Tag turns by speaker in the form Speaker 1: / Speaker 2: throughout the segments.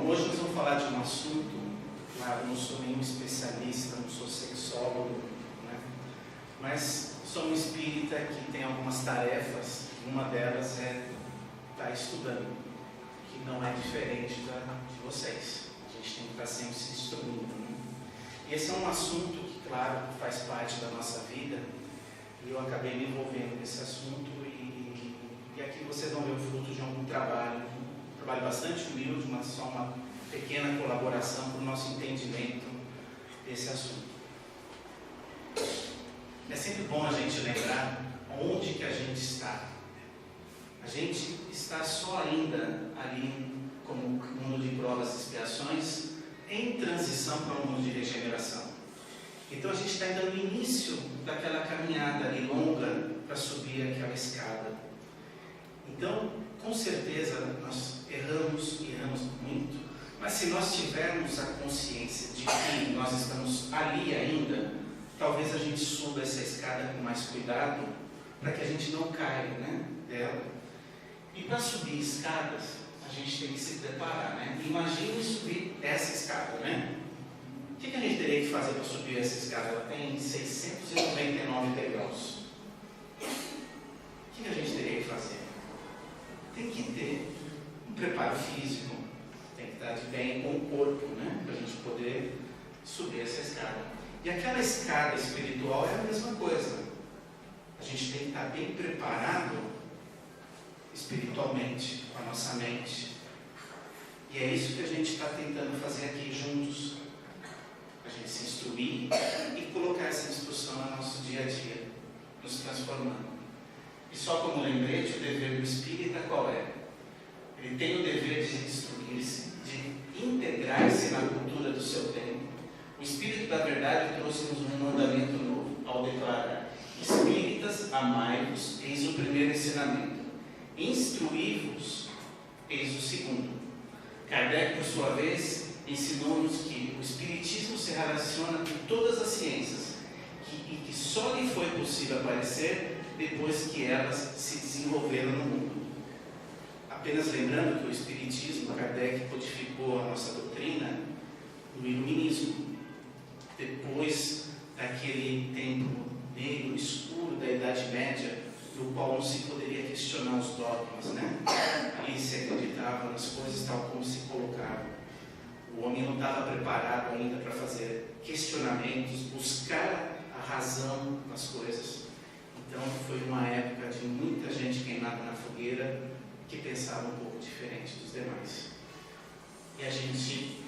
Speaker 1: hoje nós vamos falar de um assunto, claro, não sou nenhum especialista, não sou sexólogo, né? Mas sou um espírita que tem algumas tarefas, e uma delas é estar estudando, que não é diferente de vocês. A gente tem que estar sempre se instruindo, né? E esse é um assunto que, claro, faz parte da nossa vida, e eu acabei me envolvendo nesse assunto, e aqui vocês vão ver o fruto de algum trabalho bastante humilde, mas só uma pequena colaboração para o nosso entendimento desse assunto. É sempre bom a gente lembrar onde que a gente está. A gente está só ainda ali como mundo de provas e expiações, em transição para um mundo de regeneração. Então a gente está ainda no início daquela caminhada ali longa para subir aquela escada. Então, com certeza, nós erramos muito, mas se nós tivermos a consciência de que nós estamos ali ainda, talvez a gente suba essa escada com mais cuidado, para que a gente não caia, né, dela. E para subir escadas, a gente tem que se preparar, né? Imagine subir essa escada, né? O que a gente teria que fazer para subir essa escada? Ela tem 699 degraus. O que a gente teria que fazer? Tem que ter um preparo físico, tem que estar de bem com o corpo, né? Para a gente poder subir essa escada. E aquela escada espiritual é a mesma coisa. A gente tem que estar bem preparado espiritualmente, com a nossa mente. E é isso que a gente está tentando fazer aqui juntos. A gente se instruir e colocar essa instrução no nosso dia a dia, nos transformando. E só como lembrete, o dever do espírita qual é? Ele tem o dever de instruir-se, de integrar-se na cultura do seu tempo. O Espírito da Verdade trouxe-nos um mandamento novo, ao declarar: Espíritas, amai-vos, eis o primeiro ensinamento. Instruí-vos, eis o segundo. Kardec, por sua vez, ensinou-nos que o Espiritismo se relaciona com todas as ciências e que só lhe foi possível aparecer depois que elas se desenvolveram no mundo. Apenas lembrando que o Espiritismo, Kardec codificou a nossa doutrina no Iluminismo, depois daquele tempo negro, escuro da Idade Média, no qual não se poderia questionar os dogmas, né? Ali se acreditava nas coisas tal como se colocavam. O homem não estava preparado ainda para fazer questionamentos, buscar a razão nas coisas. Então foi uma época de muita gente queimada na fogueira que pensava um pouco diferente dos demais. E a gente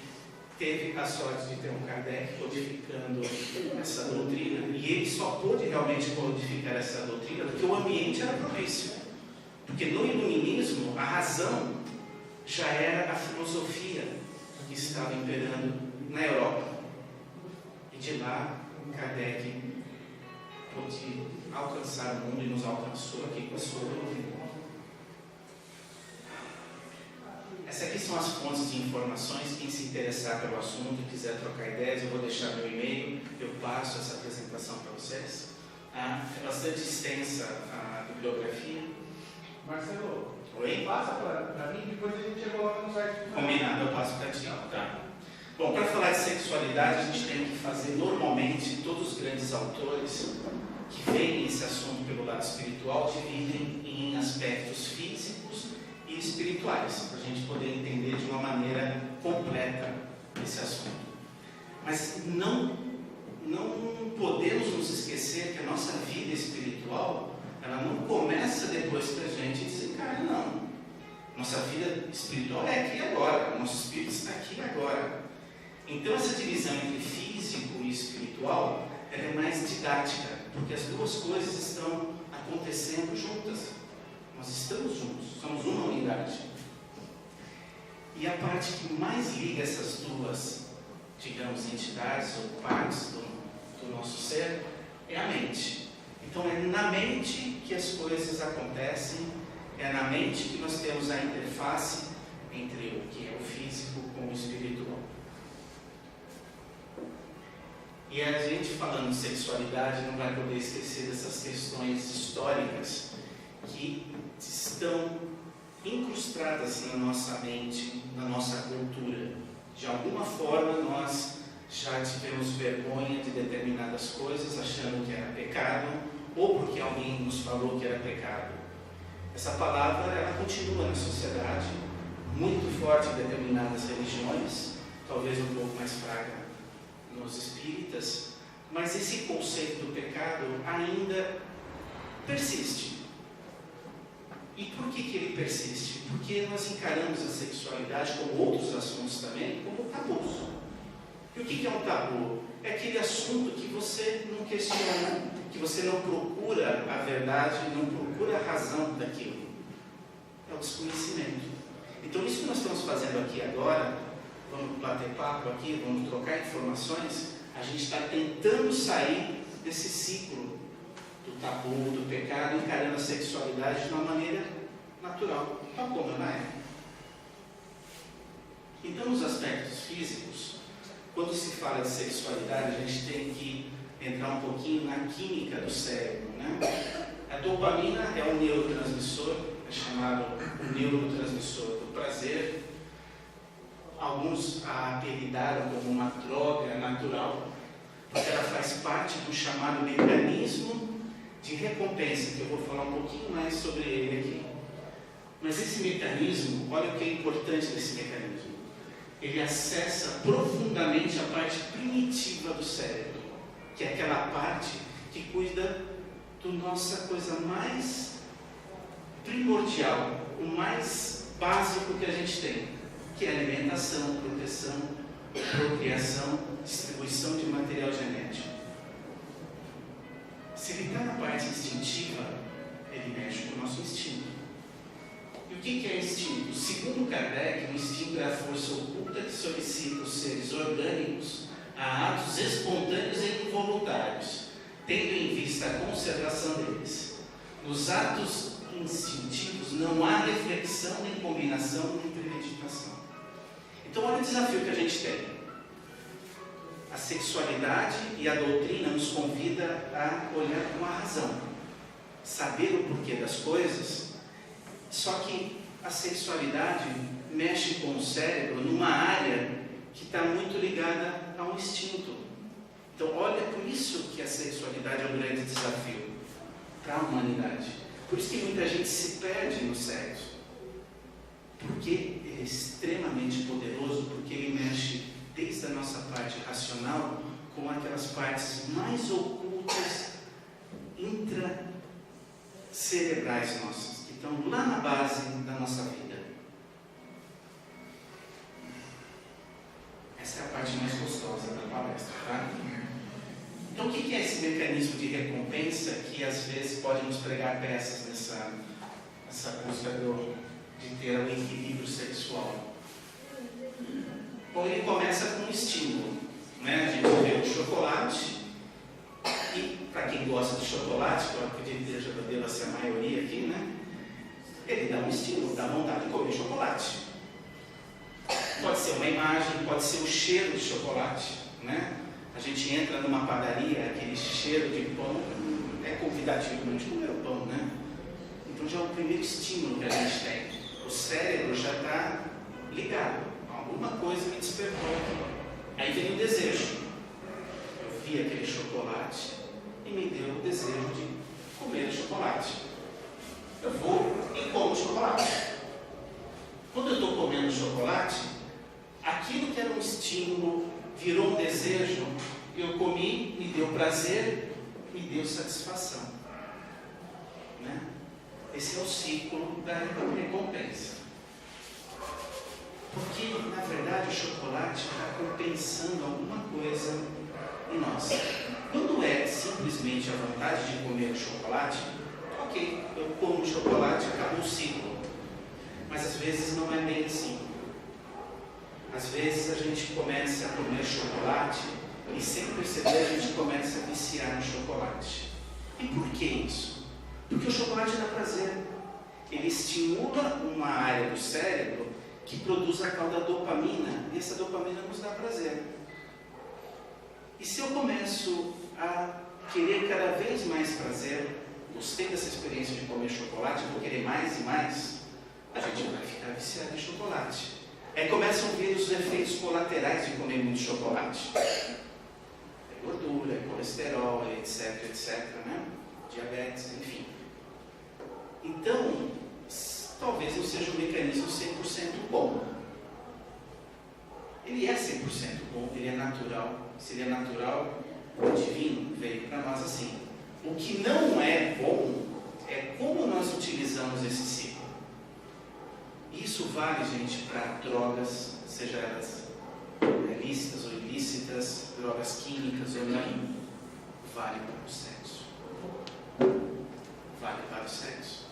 Speaker 1: teve a sorte de ter um Kardec codificando essa doutrina, e ele só pôde realmente codificar essa doutrina porque o ambiente era propício. Porque no Iluminismo a razão já era a filosofia que estava imperando na Europa. E de lá Kardec pôde alcançar o mundo e nos alcançou aqui com a sua doutrina. Essas aqui são as fontes de informações. Quem se interessar pelo assunto e quiser trocar ideias, eu vou deixar meu e-mail, eu passo essa apresentação para vocês. É bastante extensa a bibliografia.
Speaker 2: Marcelo,
Speaker 1: oi?
Speaker 2: Passa para mim, depois a gente coloca no site.
Speaker 1: Combinado, eu passo para ti. Tá. Bom, para falar de sexualidade, a gente tem que fazer normalmente, todos os grandes autores que veem esse assunto pelo lado espiritual dividem em aspectos físicos e espirituais, para a gente poder entender de uma maneira completa esse assunto. Mas não podemos nos esquecer que a nossa vida espiritual, ela não começa depois que a gente desencarna, não. Nossa vida espiritual é aqui e agora, o nosso espírito está aqui e agora. Então essa divisão entre físico e espiritual, ela é mais didática, porque as duas coisas estão acontecendo juntas. Nós estamos juntos, somos uma unidade. E a parte que mais liga essas duas, digamos, entidades ou partes do nosso ser, é a mente. Então é na mente que as coisas acontecem, é na mente que nós temos a interface entre o que é o físico com o espiritual. E a gente, falando de sexualidade, não vai poder esquecer dessas questões históricas que estão incrustadas na nossa mente, na nossa cultura. De alguma forma nós já tivemos vergonha de determinadas coisas, achando que era pecado, ou porque alguém nos falou que era pecado. Essa palavra, ela continua na sociedade, muito forte em determinadas religiões, talvez um pouco mais fraca nos espíritas, mas esse conceito do pecado ainda persiste. E por que ele persiste? Porque nós encaramos a sexualidade, como outros assuntos também, como tabus. E o que é um tabu? É aquele assunto que você não questiona, que você não procura a verdade, não procura a razão daquilo. É o desconhecimento. Então, isso que nós estamos fazendo aqui agora, vamos bater papo aqui, vamos trocar informações, a gente está tentando sair desse ciclo do tabu, do pecado, encarando a sexualidade de uma maneira natural, tal como ela é. Então, nos aspectos físicos, quando se fala de sexualidade, a gente tem que entrar um pouquinho na química do cérebro, né? A dopamina é um neurotransmissor, é chamado o neurotransmissor do prazer. Alguns a apelidaram como uma droga natural, porque ela faz parte do chamado mecanismo de recompensa, que eu vou falar um pouquinho mais sobre ele aqui. Mas esse mecanismo, olha o que é importante desse mecanismo. Ele acessa profundamente a parte primitiva do cérebro, que é aquela parte que cuida da nossa coisa mais primordial, o mais básico que a gente tem, que é alimentação, proteção, procriação, distribuição de material genético. Se ele está na parte instintiva, ele mexe com o nosso instinto. E o que é instinto? Segundo Kardec, o instinto é a força oculta que solicita os seres orgânicos a atos espontâneos e involuntários, tendo em vista a conservação deles. Nos atos instintivos não há reflexão, nem combinação, nem premeditação. Então, olha o desafio que a gente tem. A sexualidade e a doutrina nos convida a olhar com a razão, saber o porquê das coisas. Só que a sexualidade mexe com o cérebro numa área que está muito ligada ao instinto. Então, olha, por isso que a sexualidade é um grande desafio para a humanidade. Por isso que muita gente se perde no sexo. Porque ele é extremamente poderoso, porque ele mexe desde a nossa parte racional com aquelas partes mais ocultas, intracerebrais nossas, que estão lá na base da nossa vida. Essa é a parte mais gostosa da palestra, tá? Então, o que é esse mecanismo de recompensa que às vezes pode nos pregar peças nessa busca de ter um equilíbrio sexual? Bom, ele começa com um estímulo, né? A gente vê o chocolate, e para quem gosta de chocolate, que eu acredito que já deva ser a maioria aqui, né? Ele dá um estímulo, dá vontade de comer chocolate. Pode ser uma imagem, pode ser o cheiro de chocolate, né? A gente entra numa padaria, aquele cheiro de pão é convidativo para a gente comer o pão, né? Então já é o primeiro estímulo que a gente tem. O cérebro já está ligado. Alguma coisa me despertou. Aí vem o desejo. Eu vi aquele chocolate e me deu o desejo de comer o chocolate. Eu vou e como chocolate. Quando eu estou comendo chocolate, aquilo que era um estímulo virou um desejo, eu comi, me deu prazer, me deu satisfação. Né? Esse é o ciclo da recompensa. Porque, na verdade, o chocolate está compensando alguma coisa em nós. Quando é simplesmente a vontade de comer o chocolate, ok, eu como o chocolate, acabou o ciclo. Mas às vezes não é bem assim. Às vezes a gente começa a comer chocolate e sem perceber a gente começa a viciar no chocolate. E por que isso? Porque o chocolate dá prazer. Ele estimula uma área do cérebro que produz a tal da dopamina, e essa dopamina nos dá prazer. E se eu começo a querer cada vez mais prazer, gostei dessa experiência de comer chocolate, vou querer mais e mais, a gente vai ficar viciado em chocolate. Aí começam a vir os efeitos colaterais comer muito chocolate? É gordura, é colesterol, é etc, etc, né? Diabetes, enfim. Então, talvez não seja um mecanismo 100% bom. Ele é 100% bom, ele é natural. Se ele é natural, o divino veio para nós assim. O que não é bom é como nós utilizamos esse ciclo. Isso vale, gente, para drogas, seja elas lícitas ou ilícitas, drogas químicas ou não. Vale para o sexo. Vale para o sexo.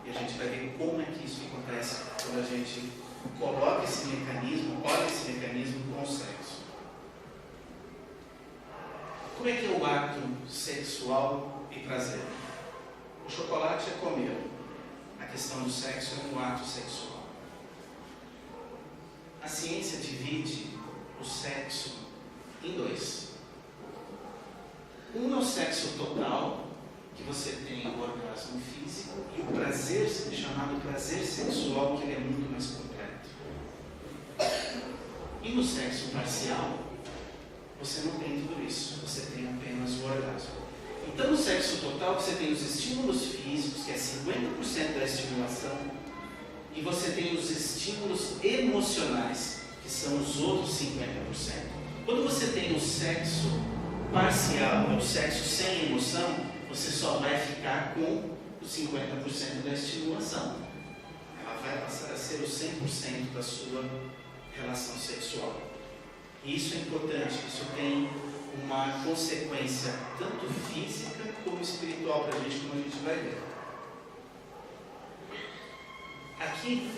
Speaker 1: E a gente vai ver como é que isso acontece quando a gente coloca esse mecanismo, olha esse mecanismo com o sexo. Como é que é o ato sexual e prazer? O chocolate é comer. A questão do sexo é um ato sexual. A ciência divide o sexo em dois. Um é o sexo total, que você tem o orgasmo físico, e o prazer, chamado prazer sexual, que ele é muito mais completo. E no sexo parcial, você não tem tudo isso, você tem apenas o orgasmo. Então, no sexo total, você tem os estímulos físicos, que é 50% da estimulação, e você tem os estímulos emocionais, que são os outros 50%. Quando você tem o sexo parcial, o sexo sem emoção, você só vai ficar com os 50% da estimulação. Ela vai passar a ser o 100% da sua relação sexual. E isso é importante, isso tem uma consequência tanto física como espiritual para a gente, como a gente vai ver. Aqui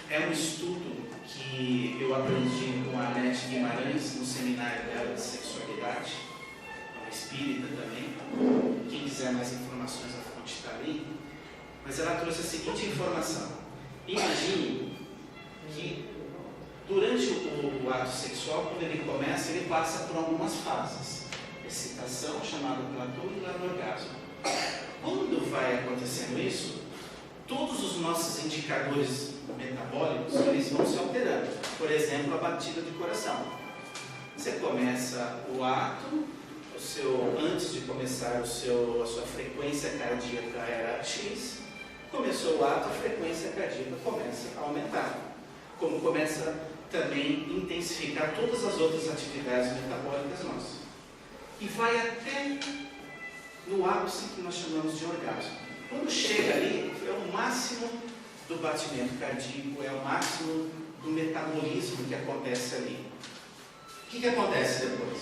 Speaker 1: é um estudo que eu aprendi com a Anete Guimarães no seminário dela de sexualidade, uma espírita também. Quem quiser mais informações, a fonte está ali. Mas ela trouxe a seguinte informação: imagine que durante o ato sexual, quando ele começa, ele passa por algumas fases. Excitação, chamada platô, e lá no orgasmo. Quando vai acontecendo isso, todos os nossos indicadores metabólicos, eles vão se alterando. Por exemplo, a batida de coração. Você começa o ato, antes de começar a sua frequência cardíaca era X, começou o ato, a frequência cardíaca começa a aumentar. Como começa também intensificar todas as outras atividades metabólicas nossas. E vai até no ápice que nós chamamos de orgasmo. Quando chega ali, é o máximo do batimento cardíaco, é o máximo do metabolismo que acontece ali. O que acontece depois?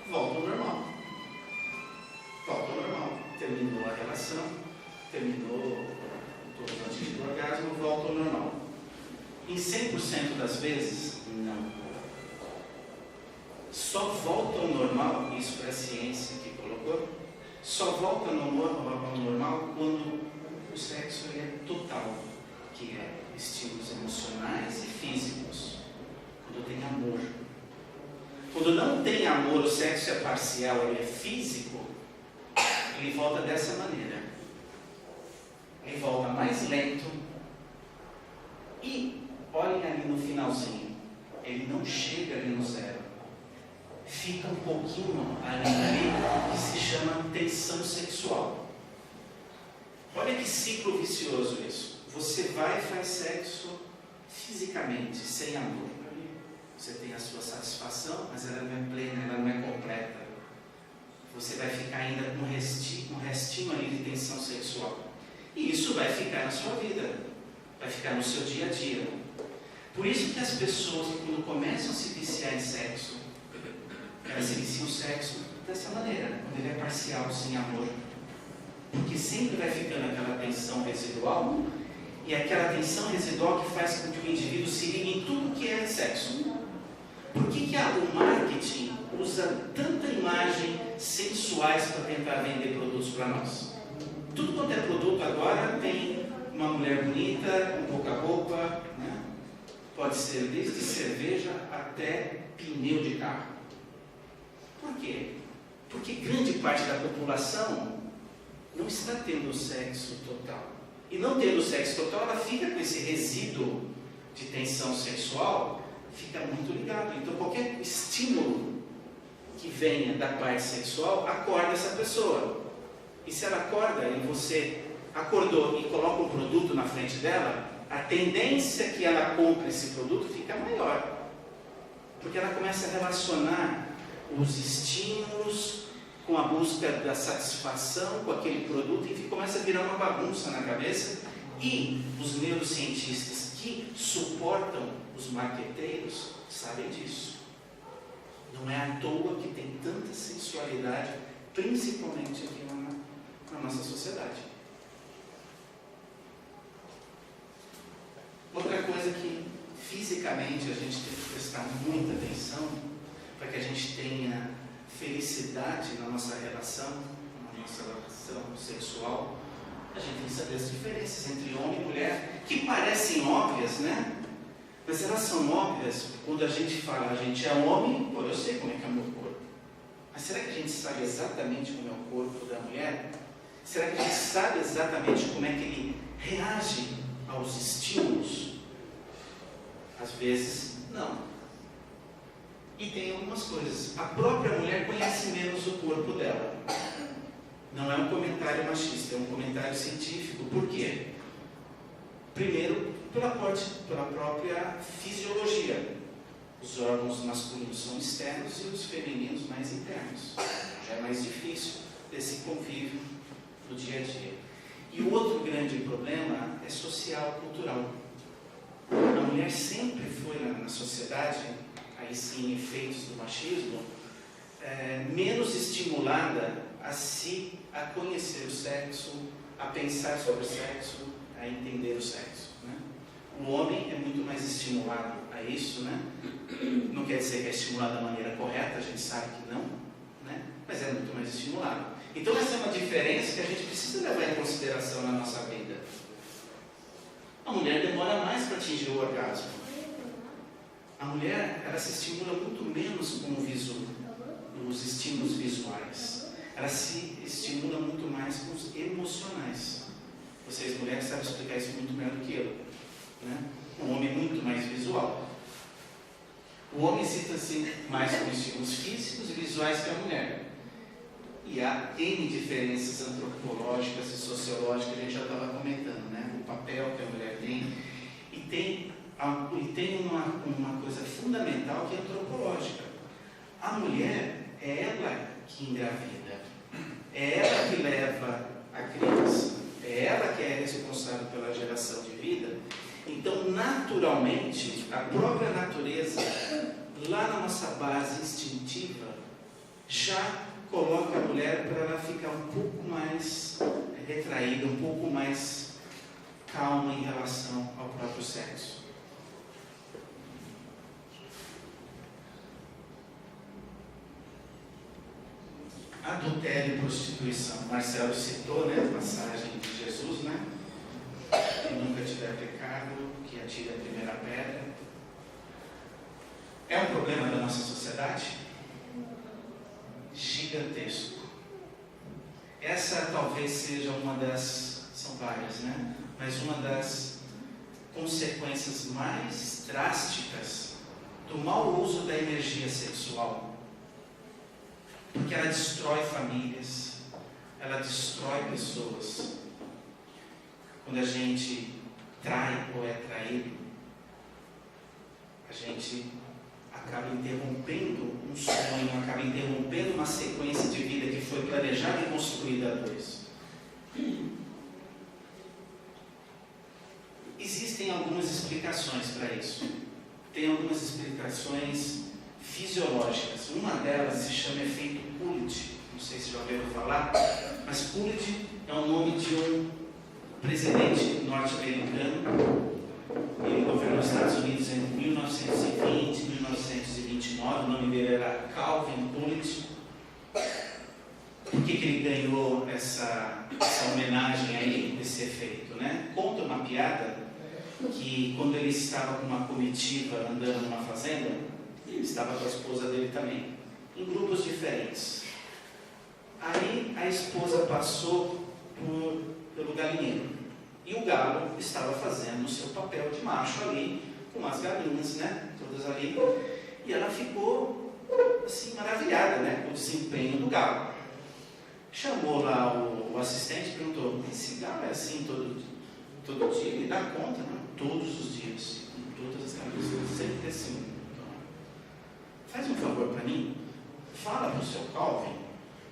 Speaker 1: Volta ao normal. Volta ao normal. Terminou a relação, terminou todo o antes do orgasmo, volta ao normal. Em 100% das vezes, não. Só volta ao normal, isso é a ciência que colocou, só volta ao normal quando o sexo é total, que é estímulos emocionais e físicos, quando tem amor. Quando não tem amor, o sexo é parcial, ele é físico, ele volta dessa maneira. Ele volta mais lento e olhem ali no finalzinho, ele não chega ali no zero. Fica um pouquinho ali que se chama tensão sexual. Olha que ciclo vicioso isso. Você vai e faz sexo fisicamente, sem amor. Você tem a sua satisfação, mas ela não é plena, ela não é completa. Você vai ficar ainda com um restinho ali de tensão sexual. E isso vai ficar na sua vida, vai ficar no seu dia a dia. Por isso que as pessoas, quando começam a se viciar em sexo, elas se viciam o sexo dessa maneira, quando ele é parcial, sem amor. Porque sempre vai ficando aquela tensão residual, e aquela tensão residual que faz com que o indivíduo se ligue em tudo que é sexo. Por que o marketing usa tanta imagem sensuais para tentar vender produtos para nós? Tudo quanto é produto agora tem uma mulher bonita, com pouca roupa, né? Pode ser desde cerveja até pneu de carro. Por quê? Porque grande parte da população não está tendo sexo total. E não tendo sexo total, ela fica com esse resíduo de tensão sexual, fica muito ligado. Então, qualquer estímulo que venha da parte sexual, acorda essa pessoa. E se ela acorda e você acordou e coloca um produto na frente dela, a tendência que ela compre esse produto fica maior. Porque ela começa a relacionar os estímulos com a busca da satisfação com aquele produto e começa a virar uma bagunça na cabeça. E os neurocientistas que suportam os marqueteiros sabem disso. Não é à toa que tem tanta sensualidade, principalmente aqui na nossa sociedade. Outra coisa que fisicamente a gente tem que prestar muita atenção para que a gente tenha felicidade na nossa relação sexual, a gente tem que saber as diferenças entre homem e mulher, que parecem óbvias, né? Mas elas são óbvias quando a gente fala, a gente é homem, pô, eu sei como é que é o meu corpo. Mas será que a gente sabe exatamente como é o corpo da mulher? Será que a gente sabe exatamente como é que ele reage aos estímulos? Às vezes, não. E tem algumas coisas. A própria mulher conhece menos o corpo dela. Não é um comentário machista, é um comentário científico. Por quê? Primeiro, pela própria fisiologia. Os órgãos masculinos são externos e os femininos mais internos. Já é mais difícil esse convívio no dia a dia. E o outro grande problema é social, cultural. A mulher sempre foi na sociedade, aí sim, efeitos do machismo, menos estimulada a conhecer o sexo, a pensar sobre o sexo, a entender o sexo, né? O homem é muito mais estimulado a isso, né? Não quer dizer que é estimulado da maneira correta, a gente sabe que não, né? Mas é muito mais estimulado. Então essa é uma diferença que a gente precisa levar em consideração na nossa vida. A mulher demora mais para atingir o orgasmo. A mulher, ela se estimula muito menos com os estímulos visuais. Ela se estimula muito mais com os emocionais. Vocês, mulheres, sabem explicar isso muito melhor do que eu, né? O homem é muito mais visual. O homem excita-se mais com estímulos físicos e visuais que a mulher. E há N diferenças antropológicas e sociológicas, a gente já estava comentando, né? O papel que a mulher tem. E tem uma coisa fundamental que é antropológica. A mulher é ela que engravida, é ela que leva a criança, é ela que é responsável pela geração de vida. Então, naturalmente, a própria natureza, lá na nossa base instintiva, já coloca a mulher para ela ficar um pouco mais retraída, um pouco mais calma em relação ao próprio sexo. Adultério e prostituição. Marcelo citou, né, a passagem de Jesus, né? Quem nunca tiver pecado, que atire a primeira pedra. É um problema da nossa sociedade gigantesco. Essa talvez seja uma das, são várias, né? Mas uma das consequências mais drásticas do mau uso da energia sexual. Porque ela destrói famílias, ela destrói pessoas. Quando a gente trai ou é traído, a gente acaba interrompendo um sonho, acaba interrompendo uma sequência de vida que foi planejada e construída a dois. Existem algumas explicações para isso. Tem algumas explicações fisiológicas. Uma delas se chama efeito Coolidge. Não sei se já ouviram falar, mas Coolidge é o nome de um presidente norte-americano. Ele governou os Estados Unidos entre 1920 e 1929. O nome dele era Calvin Coolidge. Por que ele ganhou essa homenagem aí, esse efeito, né? Conta uma piada que quando ele estava com uma comitiva andando numa fazenda, ele estava com a esposa dele também, em grupos diferentes. Aí a esposa passou pelo galinheiro e o galo estava fazendo o seu papel de macho ali, com as galinhas, né? Todas ali. E ela ficou assim, maravilhada, né? Com o desempenho do galo. Chamou lá o assistente e perguntou: esse galo é assim todo dia? Ele dá conta? Não? Todos os dias, com todas as galinhas, sempre assim. Então, faz um favor para mim, fala para o seu Calvin,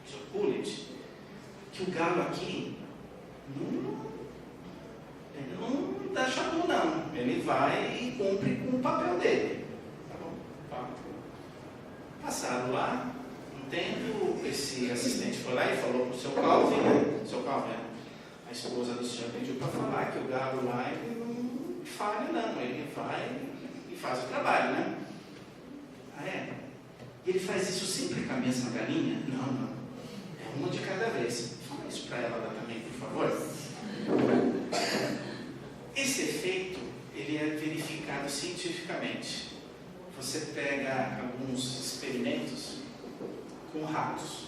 Speaker 1: o seu Pullet, que o galo aqui ele não dá chabu, não. Ele vai e cumpre com o papel dele. Tá bom? Tá. Passaram lá um tempo, esse assistente foi lá e falou para o seu Calvin, né? Seu Calvin, a esposa do senhor pediu para falar que o galo lá ele não falha, não. Ele vai e faz o trabalho, né? Ah, é? E ele faz isso sempre com a mesma galinha? Não. É uma de cada vez. Fala isso para ela lá também, por favor. Esse efeito, ele é verificado cientificamente. Você pega alguns experimentos com ratos.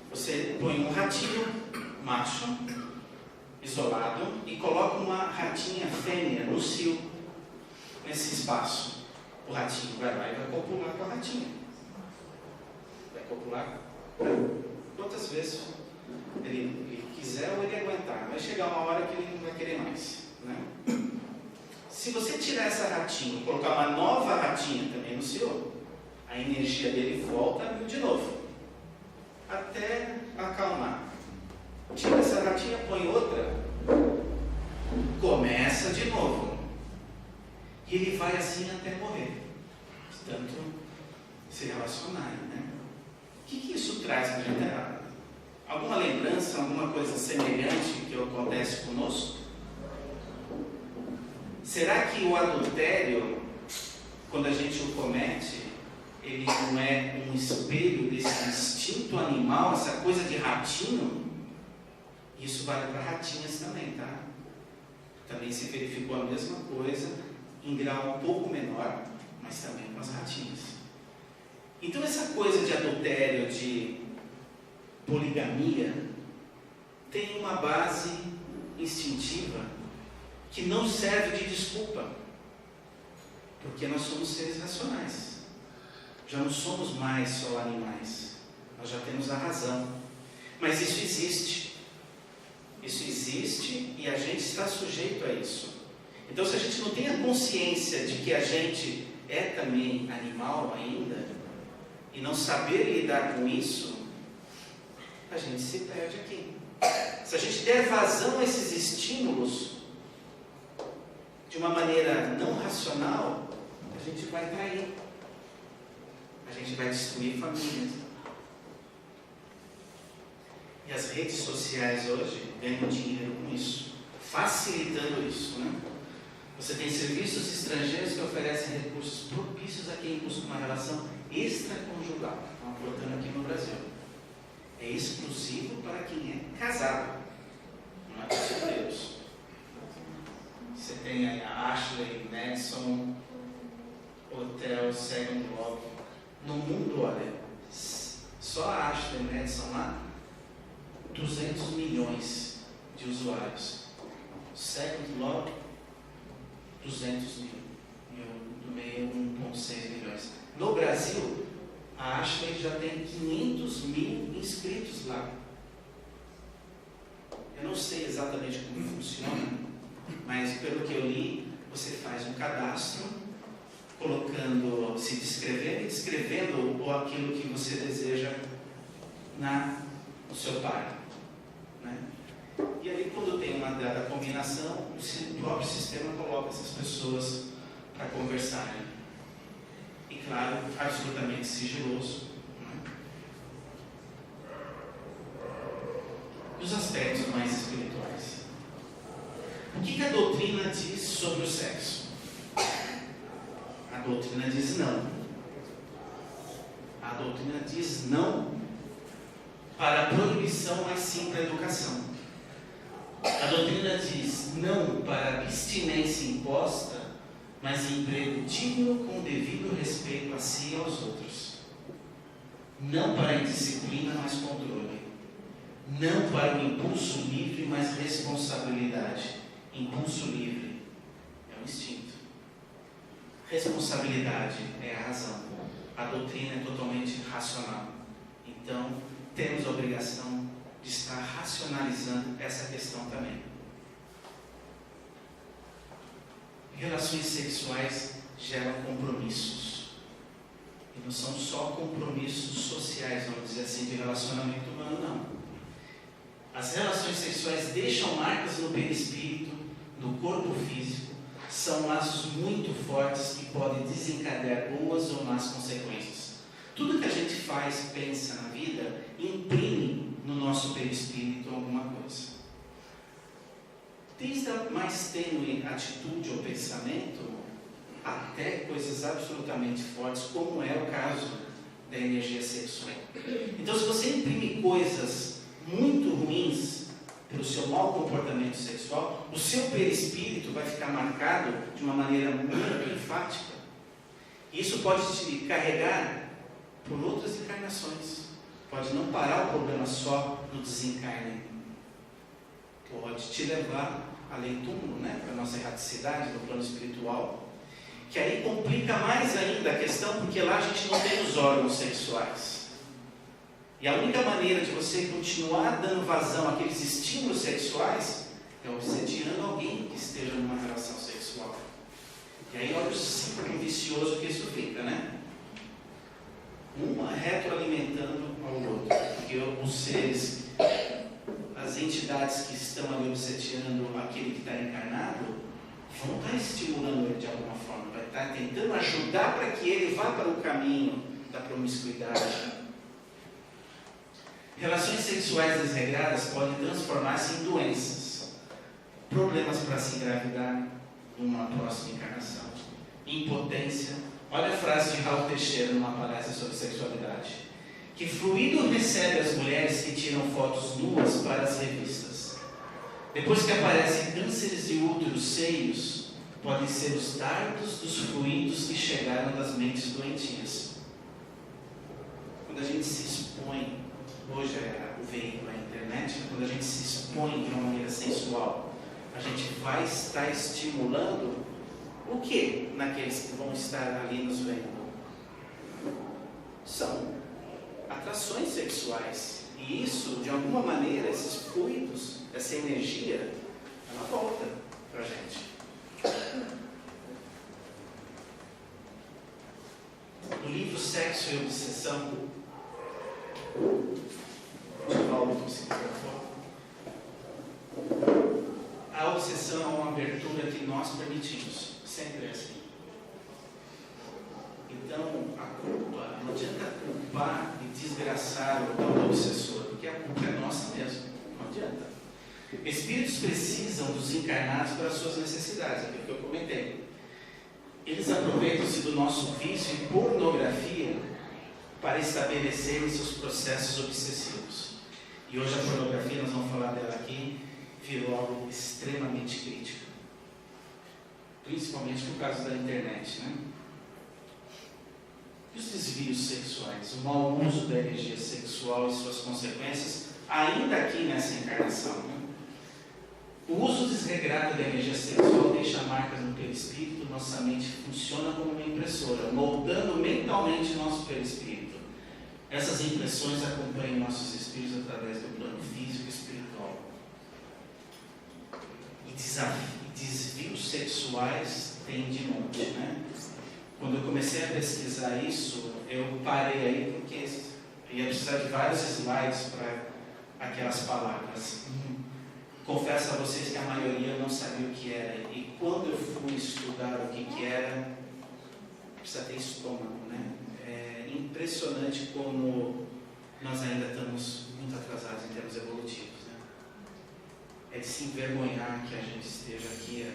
Speaker 1: Você põe um ratinho macho, isolado, e coloca uma ratinha fêmea no cio, nesse espaço. O ratinho vai lá e vai copular com a ratinha. Vai copular quantas vezes ele quiser ou ele aguentar. Vai chegar uma hora que ele não vai querer mais, né? Se você tirar essa ratinha e colocar uma nova ratinha também no cio, a energia dele volta de novo, até acalmar. Tira essa ratinha, põe outra, começa de novo. E ele vai assim até morrer. Portanto, se relacionarem, né? O que isso traz para a gente? Alguma lembrança, alguma coisa semelhante que acontece conosco? Será que o adultério, quando a gente o comete, ele não é um espelho desse instinto animal, essa coisa de ratinho? Isso vale para ratinhas também, tá? Também se verificou a mesma coisa, em grau um pouco menor, mas também com as ratinhas. Então essa coisa de adultério, de poligamia, tem uma base instintiva que não serve de desculpa, porque nós somos seres racionais, já não somos mais só animais, nós já temos a razão, mas isso existe e a gente está sujeito a isso. Então, se a gente não tem a consciência de que a gente é também animal ainda, e não saber lidar com isso, a gente se perde aqui. Se a gente der vazão a esses estímulos de uma maneira não racional, a gente vai trair, a gente vai destruir famílias. E as redes sociais hoje ganham dinheiro com isso, facilitando isso, né? Você tem serviços estrangeiros que oferecem recursos propícios a quem busca uma relação extraconjugal. Estão aportando aqui no Brasil. É exclusivo para quem é casado, não é para os solteiros. Você tem aí a Ashley Madison, Hotel Second Love. No mundo, olha, só a Ashley Madison lá, 200 milhões de usuários. Second Love, 200 mil. E eu do meio 1,6 milhões. No Brasil, a Ashley já tem 500 mil inscritos lá. Eu não sei exatamente como funciona, mas pelo que eu li, você faz um cadastro, colocando, se descrevendo e descrevendo aquilo que você deseja no seu par, né? E aí, quando tem uma dada combinação, o próprio sistema coloca essas pessoas para conversarem. E claro, absolutamente sigiloso, né? Os aspectos mais espirituais. O que a doutrina diz sobre o sexo? A doutrina diz não. A doutrina diz não para a proibição, mas sim para a educação. A doutrina diz não para a abstinência imposta, mas emprego digno com devido respeito a si e aos outros. Não para a indisciplina, mas controle. Não para o impulso livre, mas responsabilidade. Impulso livre é um instinto. Responsabilidade é a razão. A doutrina é totalmente racional. Então, temos a obrigação de estar racionalizando essa questão também. Relações sexuais geram compromissos. E não são só compromissos sociais, vamos dizer assim, de relacionamento humano, não. As relações sexuais deixam marcas no perispírito, no corpo físico, são laços muito fortes que podem desencadear boas ou más consequências. Tudo que a gente faz, pensa na vida, imprime no nosso perispírito alguma coisa. Desde a mais tênue atitude ou pensamento, até coisas absolutamente fortes, como é o caso da energia sexual. Então, se você imprime coisas muito ruins pelo seu mau comportamento sexual, o seu perispírito vai ficar marcado de uma maneira muito enfática. Isso pode te carregar por outras encarnações. Pode não parar o problema só no desencarne. Pode te levar além do túmulo, para a nossa erraticidade no plano espiritual. Que aí complica mais ainda a questão, porque lá a gente não tem os órgãos sexuais. E a única maneira de você continuar dando vazão àqueles estímulos sexuais é obsediando alguém que esteja numa relação sexual. E aí olha o ciclo vicioso que isso fica, Um retroalimentando ao outro. Porque os seres, as entidades que estão ali obsediando aquele que está encarnado, vão estar estimulando ele de alguma forma, vai estar tentando ajudar para que ele vá para o caminho da promiscuidade. Relações sexuais desregradas podem transformar-se em doenças, problemas para se engravidar numa próxima encarnação, impotência. Olha a frase de Raul Teixeira numa palestra sobre sexualidade: que fluido recebe as mulheres que tiram fotos nuas para as revistas? Depois que aparecem cânceres de útero, seios, podem ser os dardos dos fluidos que chegaram das mentes doentias. Quando a gente se expõe, hoje é o veículo, a internet, quando a gente se expõe de uma maneira sensual, a gente vai estar estimulando o que naqueles que vão estar ali nos vendo? São atrações sexuais. E isso, de alguma maneira, esses fluidos, essa energia, ela volta para a gente. No livro Sexo e Obsessão, de Paulo, a obsessão é uma abertura que nós permitimos. Sempre é assim. Então, a culpa, não adianta culpar e desgraçar o tal do obsessor, porque a culpa é nossa mesmo. Não adianta. Espíritos precisam dos encarnados para as suas necessidades, aquilo que eu comentei. Eles aproveitam-se do nosso vício em pornografia para estabelecerem seus processos obsessivos. E hoje a pornografia, nós vamos falar dela aqui, virou algo extremamente crítico. Principalmente por causa da internet, E os desvios sexuais, o mau uso da energia sexual e suas consequências, ainda aqui nessa encarnação, O uso desregrado da energia sexual deixa marcas no perispírito, nossa mente funciona como uma impressora, moldando mentalmente nosso perispírito. Essas impressões acompanham nossos espíritos através do plano físico e espiritual. E desvios sexuais tem de monte, Quando eu comecei a pesquisar isso, eu parei aí porque ia precisar de vários slides para aquelas palavras. Confesso a vocês que a maioria não sabia o que era. E quando eu fui estudar o que era, precisa ter estômago, É impressionante como nós ainda estamos muito atrasados em termos evolutivos, É de se envergonhar que a gente esteja aqui,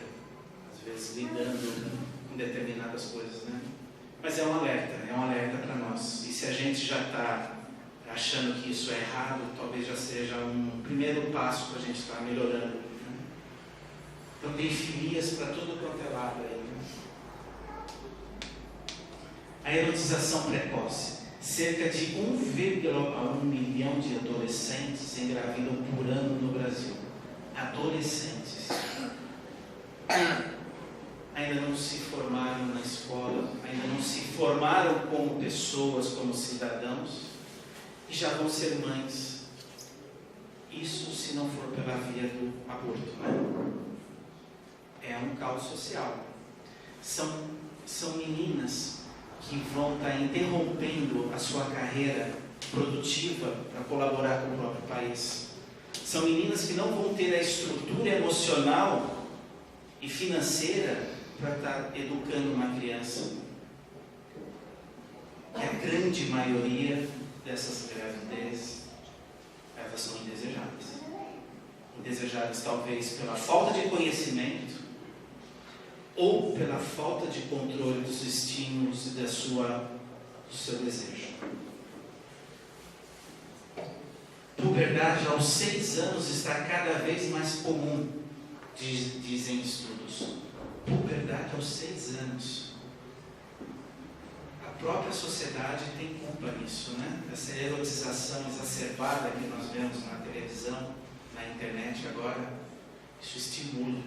Speaker 1: às vezes, lidando com determinadas coisas, Mas é um alerta para nós. E se a gente já está achando que isso é errado, talvez já seja um primeiro passo para a gente estar melhorando. Então tem filias para tudo quanto é lado aí. A erotização precoce. Cerca de 1,1 milhão de adolescentes engravidam por ano no Brasil. Adolescentes. Ainda não se formaram na escola, formaram como pessoas, como cidadãos, e já vão ser mães. Isso se não for pela via do aborto, né? É um caos social. São meninas que vão estar interrompendo a sua carreira produtiva para colaborar com o próprio país. São meninas que não vão ter a estrutura emocional e financeira para estar educando uma criança. E a grande maioria dessas gravidezes, elas são indesejadas. Indesejadas talvez pela falta de conhecimento ou pela falta de controle dos estímulos e do seu desejo. Puberdade aos 6 anos está cada vez mais comum, dizem estudos. Puberdade aos 6 anos. A própria sociedade tem culpa nisso, né? Essa erotização exacerbada que nós vemos na televisão, na internet agora, isso estimula.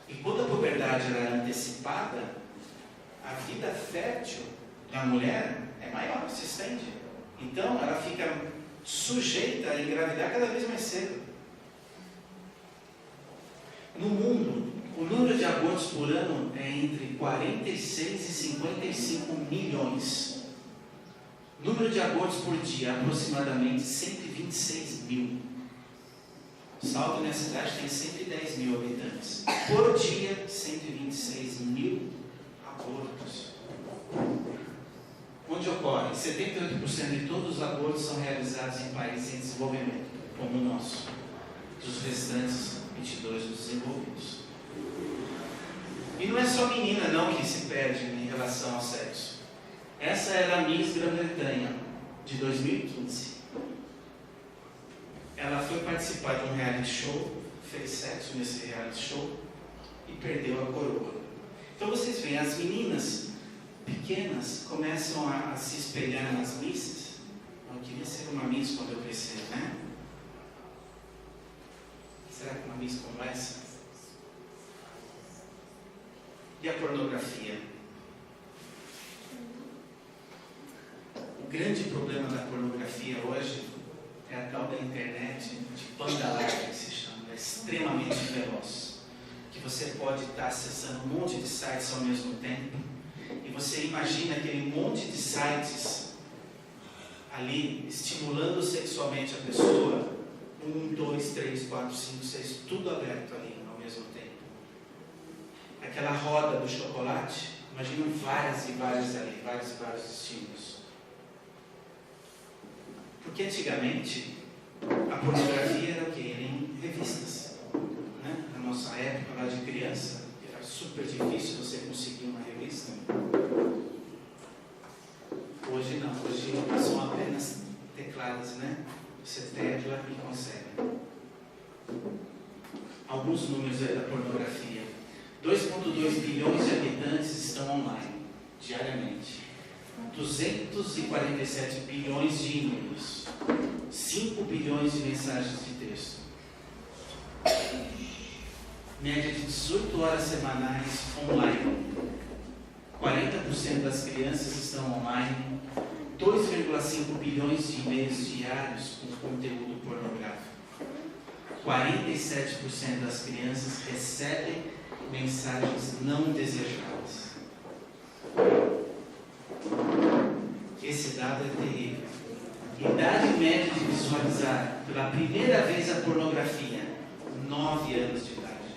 Speaker 1: E quando a puberdade é antecipada, a vida fértil da mulher é maior, se estende. Então ela fica sujeita a engravidar cada vez mais cedo. No mundo, o número de abortos por ano é entre 46 e 55 milhões. Número de abortos por dia, aproximadamente 126 mil. Salto, minha cidade tem 110 mil habitantes. Por dia, 126 mil abortos. Onde ocorre? 78% de todos os abortos são realizados em países em desenvolvimento, como o nosso. Dos restantes, 22 dos desenvolvidos. E não é só menina não que se perde em relação ao sexo. Essa era a Miss Grã-Bretanha, de 2015. Ela foi participar de um reality show, fez sexo nesse reality show e perdeu a coroa. Então vocês veem, as meninas pequenas começam a se espelhar nas misses. Eu queria ser uma miss quando eu crescer, né? Será que uma miss como essa? E a pornografia? O grande problema da pornografia hoje é a tal da internet de banda larga, que se chama, é extremamente veloz, que você pode estar acessando um monte de sites ao mesmo tempo, e você imagina aquele monte de sites ali, estimulando sexualmente a pessoa, 1, 2, 3, 4, 5, 6, tudo aberto ali ao mesmo tempo. Aquela roda do chocolate, imagina várias e várias ali, vários e vários estímulos. Porque antigamente a pornografia era o quê? Era em revistas, né? Na nossa época lá de criança, era super difícil você conseguir uma revista. Hoje não, hoje são apenas teclados, né? Você tecla e consegue. Alguns números aí da pornografia. 2,2 bilhões de habitantes estão online diariamente. 247 bilhões de e-mails, 5 bilhões de mensagens de texto, média de 18 horas semanais online, 40% das crianças estão online, 2,5 bilhões de e-mails diários com conteúdo pornográfico, 47% das crianças recebem mensagens não desejadas. Esse dado é terrível. Idade média de visualizar pela primeira vez a pornografia, 9 anos de idade.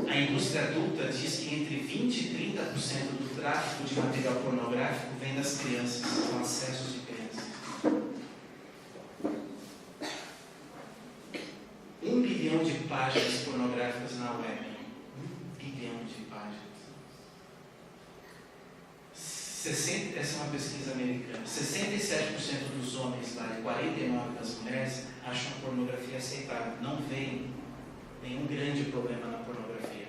Speaker 1: A indústria adulta diz que entre 20% e 30% do tráfico de material pornográfico vem das crianças, são acessos de crianças. 1 bilhão de páginas pornográficas na web. 1 bilhão de páginas. Essa é uma pesquisa americana. 67% dos homens lá e 49% das mulheres acham a pornografia aceitável. Não veem nenhum grande problema na pornografia.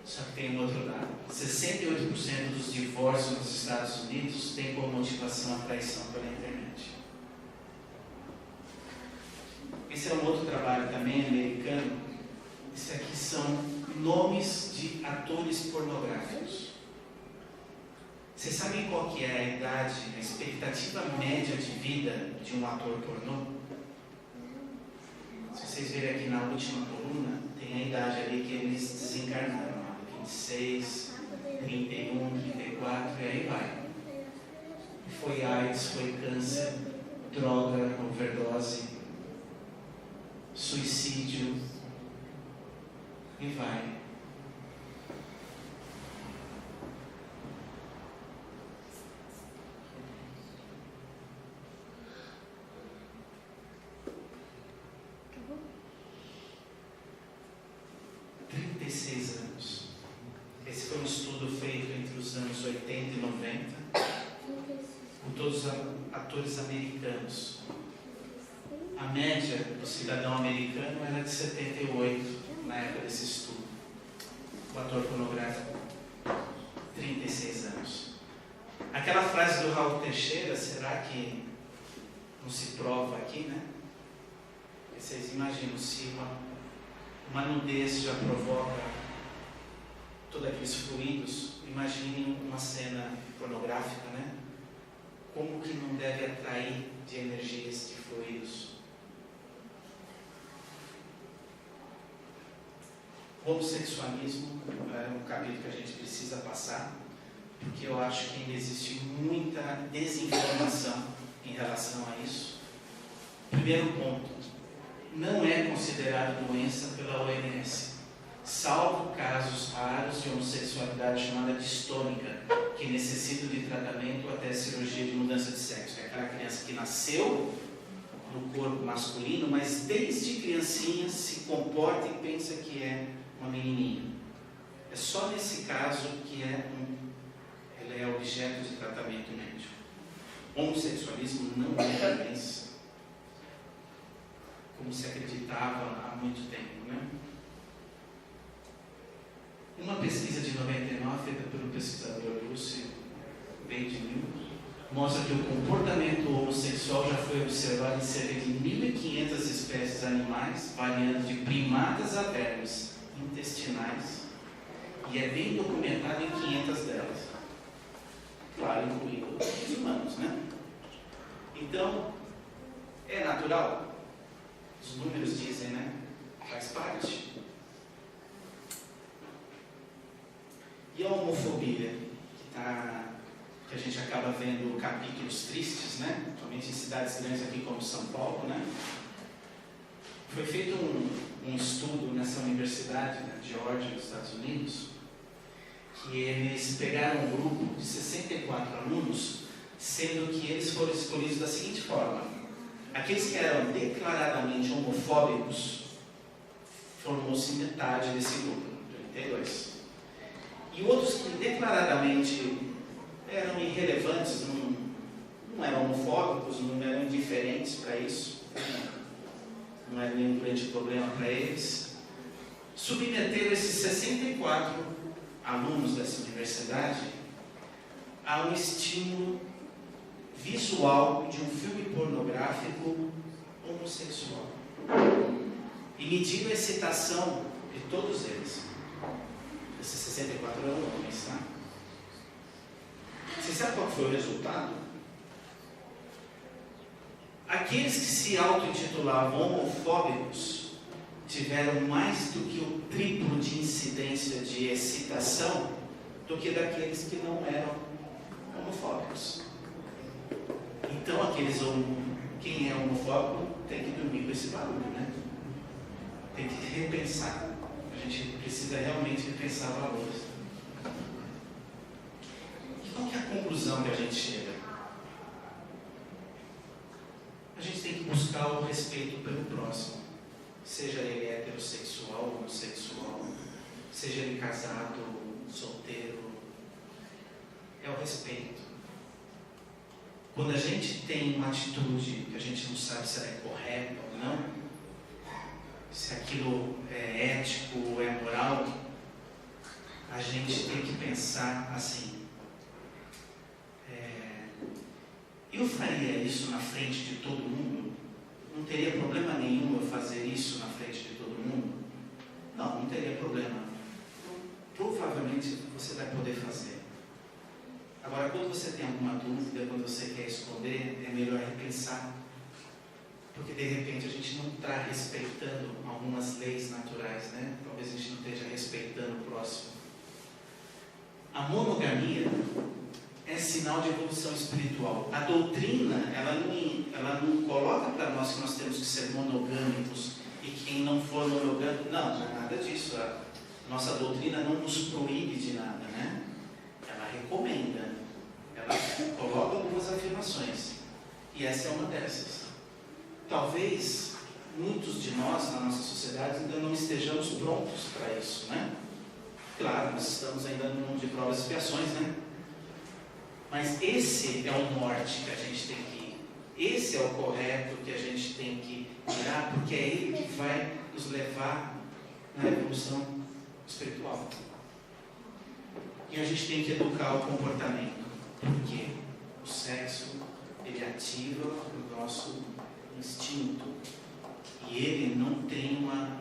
Speaker 1: Só que tem um outro lado. 68% dos divórcios nos Estados Unidos têm como motivação a traição pela internet. Esse é um outro trabalho também americano. Esse aqui são nomes de atores pornográficos. Vocês sabem qual que é a idade, a expectativa média de vida de um ator pornô? Se vocês verem aqui na última coluna, tem a idade ali que eles desencarnaram, 26, 31, 34, e aí vai. Foi AIDS, foi câncer, droga, overdose, suicídio, e vai. Esse foi um estudo feito entre os anos 80 e 90 por todos os atores americanos. A média do cidadão americano era de 78 na época desse estudo. O ator pornográfico, 36 anos. Aquela frase do Raul Teixeira, será que não se prova aqui, né? Vocês imaginam se uma nudez já provoca todos aqueles fluidos, imaginem uma cena pornográfica, né? Como que não deve atrair de energias, de fluidos? O homossexualismo é um capítulo que a gente precisa passar, porque eu acho que ainda existe muita desinformação em relação a isso. Primeiro ponto, não é considerado doença pela OMS. Salvo casos raros de homossexualidade chamada distônica, que necessitam de tratamento até cirurgia de mudança de sexo. É aquela criança que nasceu no corpo masculino, mas desde criancinha se comporta e pensa que é uma menininha. É só nesse caso que ela é objeto de tratamento médico. Homossexualismo não é doença, como se acreditava há muito tempo, né? Uma pesquisa de 99, feita pelo pesquisador Lucy Bedinil, mostra que o comportamento homossexual já foi observado em cerca de 1.500 espécies animais, variando de primatas a vermes intestinais, e é bem documentado em 500 delas. Claro, incluindo os humanos, né? Então, é natural? Os números dizem, né? Faz parte. E a homofobia, que a gente acaba vendo capítulos tristes, né? Principalmente em cidades grandes aqui como São Paulo, né? Foi feito um estudo nessa universidade, na Geórgia, nos Estados Unidos, que eles pegaram um grupo de 64 alunos, sendo que eles foram escolhidos da seguinte forma: aqueles que eram declaradamente homofóbicos, formou-se metade desse grupo, 32. E outros que declaradamente eram irrelevantes, não eram homofóbicos, não eram indiferentes para isso, não era nenhum grande problema para eles, submeteram esses 64 alunos dessa universidade a um estímulo visual de um filme pornográfico homossexual. E mediram a excitação de todos eles. Esses 64 eram homens, tá? Você sabe qual foi o resultado? Aqueles que se auto-intitulavam homofóbicos tiveram mais do que o triplo de incidência de excitação do que daqueles que não eram homofóbicos. Então, quem é homofóbico tem que dormir com esse barulho, né? Tem que repensar. A gente precisa realmente repensar valores. E qual que é a conclusão que a gente chega? A gente tem que buscar o respeito pelo próximo. Seja ele heterossexual, homossexual, seja ele casado, solteiro. É o respeito. Quando a gente tem uma atitude que a gente não sabe se ela é correta ou não, se aquilo é ético ou é moral, a gente tem que pensar assim: eu faria isso na frente de todo mundo? Não teria problema nenhum eu fazer isso na frente de todo mundo? Não teria problema. provavelmente você vai poder fazer. Agora, quando você tem alguma dúvida, quando você quer esconder, é melhor repensar. Porque de repente a gente não está respeitando algumas leis naturais, né? Talvez a gente não esteja respeitando o próximo. A monogamia é sinal de evolução espiritual. A doutrina, ela não coloca para nós que nós temos que ser monogâmicos e quem não for monogâmico, não é nada disso. A nossa doutrina não nos proíbe de nada, né? Ela recomenda, ela coloca algumas afirmações e essa é uma dessas. Talvez muitos de nós na nossa sociedade ainda não estejamos prontos para isso, né? Claro, nós estamos ainda no mundo de provas e expiações, né? Mas esse é o norte que a gente tem que ir. Esse é o correto que a gente tem que mirar, porque é ele que vai nos levar na evolução espiritual. E a gente tem que educar o comportamento, porque o sexo, ele ativa o nosso instinto. E ele não tem uma